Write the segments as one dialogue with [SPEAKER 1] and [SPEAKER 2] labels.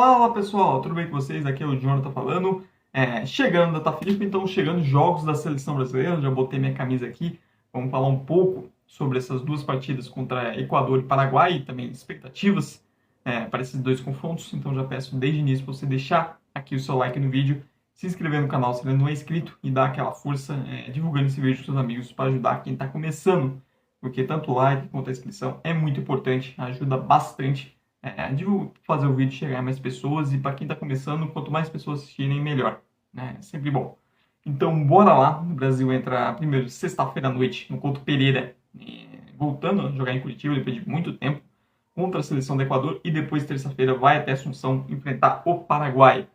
[SPEAKER 1] Fala pessoal, tudo bem com vocês? Aqui é o Jonathan falando. Chegando a data FIFA, então chegando jogos da seleção brasileira. Já botei minha camisa aqui. Vamos falar um pouco sobre essas duas partidas contra Equador e Paraguai e também expectativas para esses dois confrontos. Então já peço desde o início para você deixar aqui o seu like no vídeo, se inscrever no canal se ainda não é inscrito e dar aquela força divulgando esse vídeo com seus amigos para ajudar quem está começando. Porque tanto o like quanto a inscrição é muito importante, ajuda bastante de fazer o vídeo chegar a mais pessoas e para quem está começando, quanto mais pessoas assistirem, melhor. Né? É sempre bom. Então, bora lá. O Brasil entra primeiro sexta-feira à noite no Couto Pereira, voltando a jogar em Curitiba depois de muito tempo, contra a seleção do Equador e depois terça-feira vai até Assunção enfrentar o Paraguai.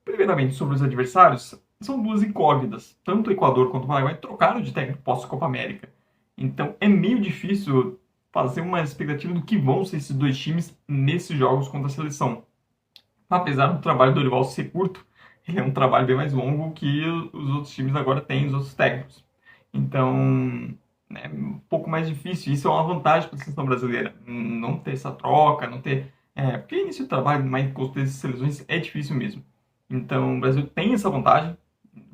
[SPEAKER 1] Primeiramente, sobre os adversários, são duas incógnitas. Tanto o Equador quanto o Paraguai trocaram de técnico pós-Copa América. Então, é meio difícil fazer uma expectativa do que vão ser esses dois times nesses jogos contra a seleção. Apesar do trabalho do Dorival ser curto, ele é um trabalho bem mais longo que os outros times agora têm, os outros técnicos. Então, é um pouco mais difícil. Isso é uma vantagem para a seleção brasileira. Não ter essa troca, não ter... porque início do trabalho, mais com as seleções, é difícil mesmo. Então, o Brasil tem essa vantagem,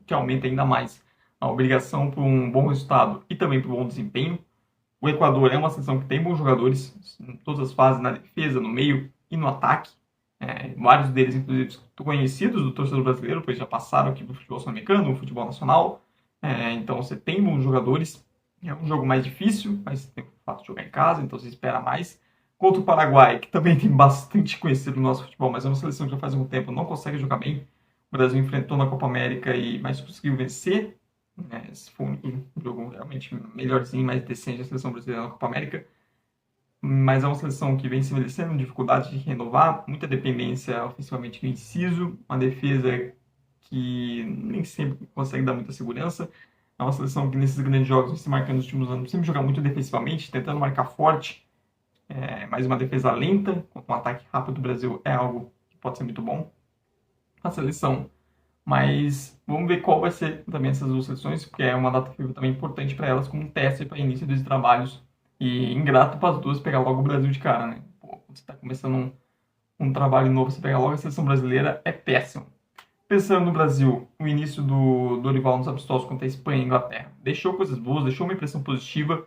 [SPEAKER 1] que aumenta ainda mais a obrigação por um bom resultado e também por um bom desempenho. O Equador é uma seleção que tem bons jogadores em todas as fases, na defesa, no meio e no ataque. Vários deles, inclusive, conhecidos do torcedor brasileiro, pois já passaram aqui para o futebol sul-americano, no futebol nacional. Então você tem bons jogadores. É um jogo mais difícil, mas tem o fato de jogar em casa, então você espera mais. Contra o Paraguai, que também tem bastante conhecido no nosso futebol, mas é uma seleção que já faz um tempo não consegue jogar bem. O Brasil enfrentou na Copa América mas conseguiu vencer. Esse foi um jogo realmente melhorzinho, mais decente da seleção brasileira na Copa América. Mas é uma seleção que vem se envelhecendo, dificuldade de renovar, muita dependência ofensivamente no inciso, uma defesa que nem sempre consegue dar muita segurança. É uma seleção que nesses grandes jogos vem se marcando nos últimos anos, sempre jogar muito defensivamente, tentando marcar forte, mas uma defesa lenta, com um ataque rápido do Brasil é algo que pode ser muito bom. A seleção, mas vamos ver qual vai ser também essas duas seleções, porque é uma data FIFA também importante para elas como um teste para início dos trabalhos. E ingrato para as duas pegar logo o Brasil de cara, né? Quando você está começando um trabalho novo, você pega logo a seleção brasileira, é péssimo. Pensando no Brasil, o início do Dorival nos amistosos contra a Espanha e a Inglaterra deixou coisas boas, deixou uma impressão positiva,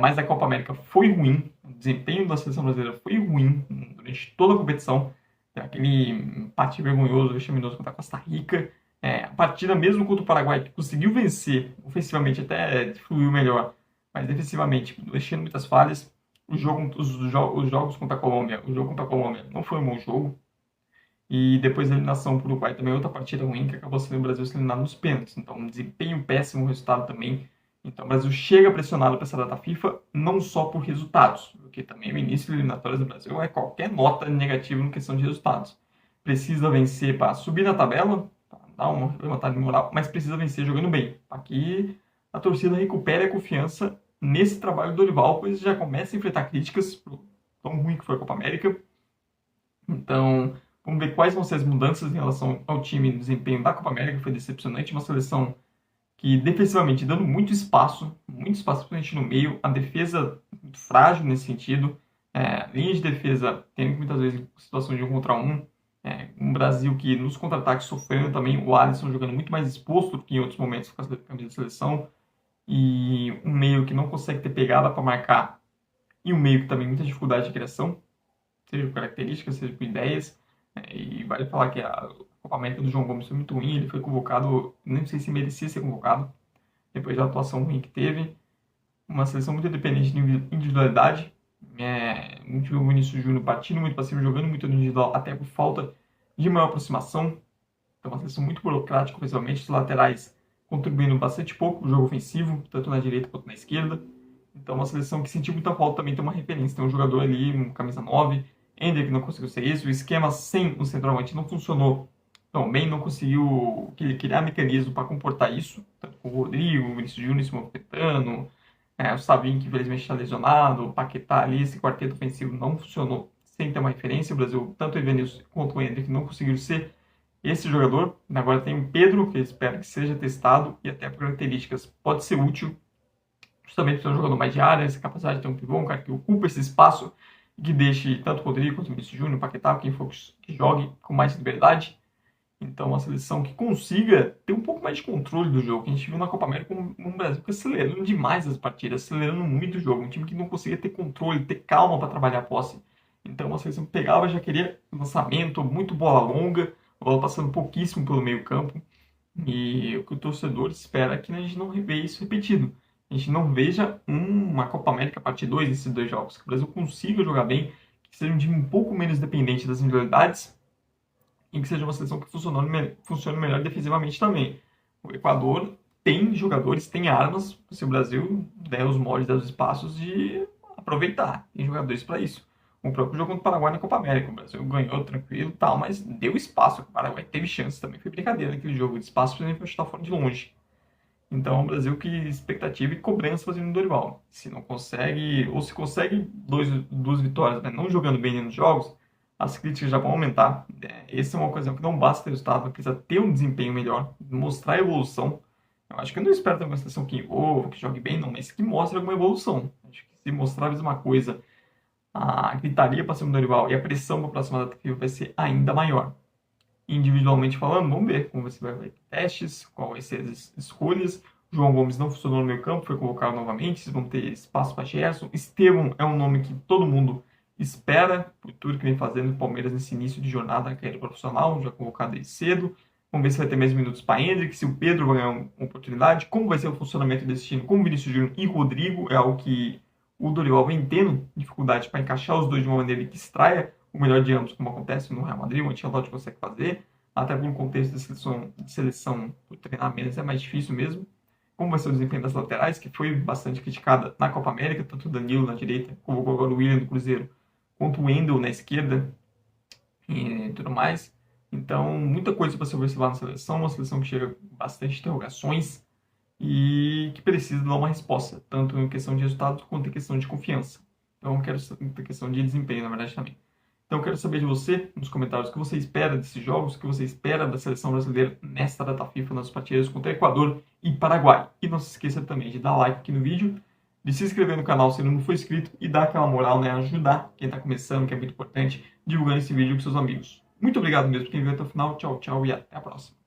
[SPEAKER 1] mas a Copa América foi ruim, o desempenho da seleção brasileira foi ruim durante toda a competição. Aquele empate vergonhoso, vexaminoso contra a Costa Rica. A partida mesmo contra o Paraguai, que conseguiu vencer, ofensivamente até fluiu melhor, mas defensivamente, deixando muitas falhas. Os jogos contra a Colômbia, o jogo contra a Colômbia não foi um bom jogo. E depois da eliminação para o Uruguai também outra partida ruim, que acabou sendo o Brasil se eliminado nos pênaltis. Então, um desempenho péssimo, resultado também. Então, o Brasil chega pressionado para essa data FIFA, não só por resultados, porque também o início de eliminatórias do Brasil é qualquer nota negativa em questão de resultados. Precisa vencer para subir na tabela, para dar uma levantada de moral, mas precisa vencer jogando bem, para que a torcida recupere a confiança nesse trabalho do Dorival, pois já começa a enfrentar críticas por tão ruim que foi a Copa América. Então, vamos ver quais vão ser as mudanças em relação ao time e desempenho da Copa América, foi decepcionante, uma seleção que defensivamente dando muito espaço principalmente no meio, a defesa muito frágil nesse sentido, linha de defesa tendo muitas vezes situação de 1 contra 1, um Brasil que nos contra-ataques sofrendo também, o Alisson jogando muito mais exposto do que em outros momentos com a camisa de seleção, e um meio que não consegue ter pegada para marcar, e um meio que também muita dificuldade de criação, seja por características, seja por ideias, e vale falar que a Copa América do João Gomes foi muito ruim, ele foi convocado, nem sei se merecia ser convocado, depois da atuação ruim que teve. Uma seleção muito dependente de individualidade, muito o Vinícius Júnior partindo muito para cima, jogando muito no individual, até por falta de maior aproximação. Então, uma seleção muito burocrática, ofensivamente, os laterais contribuindo bastante pouco no jogo ofensivo, tanto na direita quanto na esquerda. Então, uma seleção que sentiu muita falta também tem uma referência, tem um jogador ali, um camisa 9, Ender que não conseguiu ser isso, o esquema sem o centroavante não funcionou tão bem, não conseguiu criar mecanismo para comportar isso, tanto com o Rodrigo, o Vinícius Júnior se movimentando, o Savinho que infelizmente está lesionado, o Paquetá ali, esse quarteto ofensivo não funcionou sem ter uma referência. O Brasil, tanto o Evanilson quanto o Ender não conseguiram ser esse jogador. Agora tem o Pedro, que eu espero que seja testado e até por características pode ser útil, justamente para um jogador mais de área, essa capacidade de ter um pivô, um cara que ocupa esse espaço que deixe tanto o Rodrigo quanto o Vinícius Júnior, o Paquetá, quem for que jogue com mais liberdade. Então, uma seleção que consiga ter um pouco mais de controle do jogo. A gente viu na Copa América um Brasil que acelerando demais as partidas, acelerando muito o jogo. Um time que não conseguia ter controle, ter calma para trabalhar a posse. Então, uma seleção que pegava já queria lançamento, muito bola longa, bola passando pouquíssimo pelo meio campo. E o que o torcedor espera é que a gente não veja isso repetido. A gente não veja uma Copa América parte 2 desses dois jogos. Que o Brasil consiga jogar bem, que seja um time um pouco menos dependente das individualidades e que seja uma seleção que funcione melhor defensivamente também. O Equador tem jogadores, tem armas, se o Brasil der os moldes, der os espaços de aproveitar. Tem jogadores para isso. O próprio jogo contra o Paraguai na Copa América, o Brasil ganhou tranquilo e tal, mas deu espaço. O Paraguai teve chance também, foi brincadeira naquele jogo de espaço, por exemplo, para chutar fora de longe. Então, o Brasil que expectativa e cobrança fazendo no Dorival. Se não consegue, ou se consegue duas vitórias, né, não jogando bem nos jogos, as críticas já vão aumentar. Essa é uma ocasião que não basta ter resultado, precisa ter um desempenho melhor, mostrar evolução. Eu acho que eu não espero ter uma seleção que envolva, que jogue bem, não, mas que mostre alguma evolução. Acho que se mostrar a mesma coisa, a gritaria para cima do Dorival e a pressão para a próxima data vai ser ainda maior. Individualmente falando, vamos ver como você vai ter testes, qual vai ser as escolhas. O João Gomes não funcionou no meio campo, foi colocado novamente, vocês vão ter espaço para Gerson. Estevão é um nome que todo mundo espera, por tudo que vem fazendo o Palmeiras nesse início de jornada na carreira profissional, já colocado desde cedo. Vamos ver se vai ter mais minutos para Hendrick, se o Pedro vai ganhar uma oportunidade, como vai ser o funcionamento desse time com Vinícius Júnior e Rodrigo, é algo que o Dorival vem tendo dificuldade para encaixar os dois de uma maneira que extraia o melhor de ambos, como acontece no Real Madrid, o Ancelotti consegue fazer, até por um contexto de seleção por treinar menos é mais difícil mesmo. Como vai ser o desempenho das laterais, que foi bastante criticada na Copa América, tanto o Danilo na direita, como agora o William do Cruzeiro, quanto o Wendel na esquerda e tudo mais. Então, muita coisa para se observar na seleção, uma seleção que chega com bastante interrogações e que precisa dar uma resposta, tanto em questão de resultados quanto em questão de confiança. Então, eu quero em questão de desempenho, na verdade, também. Então, eu quero saber de você, nos comentários, o que você espera desses jogos, o que você espera da seleção brasileira nesta data FIFA, nas partidas contra Equador e Paraguai. E não se esqueça também de dar like aqui no vídeo, de se inscrever no canal se ainda não for inscrito e dar aquela moral, né? Ajudar quem está começando, que é muito importante, divulgando esse vídeo com seus amigos. Muito obrigado mesmo por quem viu até o final. Tchau, tchau e até a próxima.